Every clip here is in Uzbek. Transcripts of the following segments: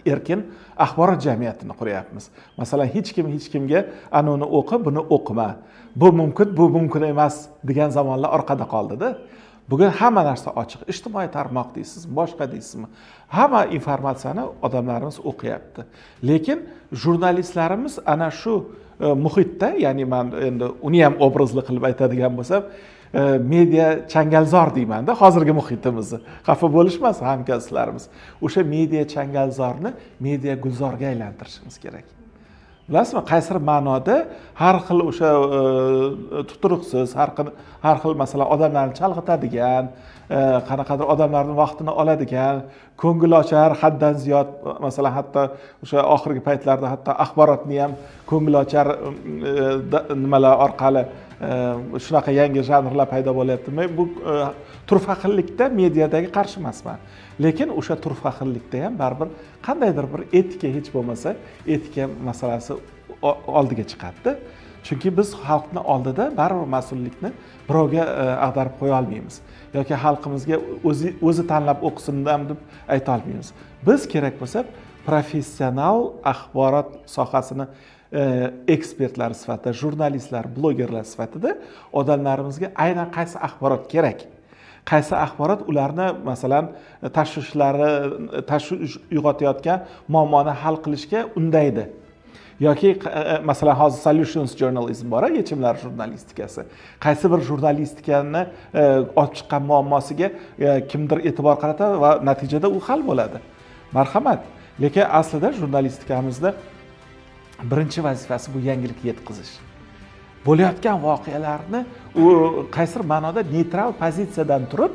erkin axborot jamiyatini quryapmiz. Masalan, hech kimga anoni o'qi, buni o'qima. Bu mumkin emas degan zamonlar orqada qoldi-da. Bugun hamma narsa ochiq. Ijtimoiy tarmoq deysizmi, boshqa deysizmi? Hamma informatsiyani odamlarimiz o'qiyapti. Lekin jurnalistlarimiz ana shu muhitda, ya'ni men endi uni ham obrazli qilib aytadigan bo'lsam, media changalzor deyman-da, hozirgi muhitimizni. Xafa bo'lishmasin hamkasblarimiz. O'sha media changalzorni media gulzorga aylantirishimiz kerak. Bilasizmi, qaysi ma'noda har xil o'sha tuturuqsiz, har xil masalan odamlarni chalg'itadigan, qanaqadir odamlarning vaqtini oladigan, ko'ngilochar haddan ziyod, masalan hatto o'sha oxirgi paytlarda hatto axborotni ham ko'ngilochar nimalar orqali shunaqa yangi janrlar paydo bo'lyapti. Men bu turfaqillikda mediadagi qarshi emasman. Lekin o'sha turfaqillikda ham baribir qandaydir bir etika, hech bo'lmasa etika masalasi oldiga chiqadi. Chunki biz xalqni oldida baribir mas'ullikni birovga ag'darib qo'ya olmaymiz yoki xalqimizga o'zi tanlab o'qisin deb ayta olmaymiz. Biz kerak bo'lsa professional axborot sohasini ekspertlari sifatida, jurnalistlar, blogerlar sifatida odamlarimizga aynan qaysi axborot kerak, qaysi axborot ularni masalan tashvish uyg'otayotgan muammoni hal qilishga undaydi. Yoki masalan hozir solutions journalism bor, yechimlar jurnalistikasi. Qaysi bir jurnalistikani olib chiqqan muammosiga kimdir e'tibor qaratadi va natijada u hal bo'ladi. Marhamat. Lekin aslida jurnalistikamizda birinchi vazifasi bu yangilikni yetkazish. Bo'layotgan voqealarni u qaysi ma'noda neytral pozitsiyadan turib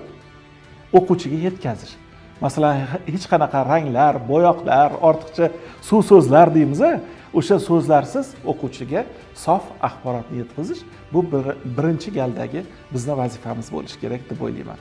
o'quvchiga yetkazish. Masalan, hech qanaqa ranglar, bo'yoqlar, ortiqcha suv so'zlar deymiz-a, o'sha so'zlarsiz o'quvchiga sof axborotni yetkazish bu birinchi galdagi bizning vazifamiz bo'lishi kerak deb o'ylayman.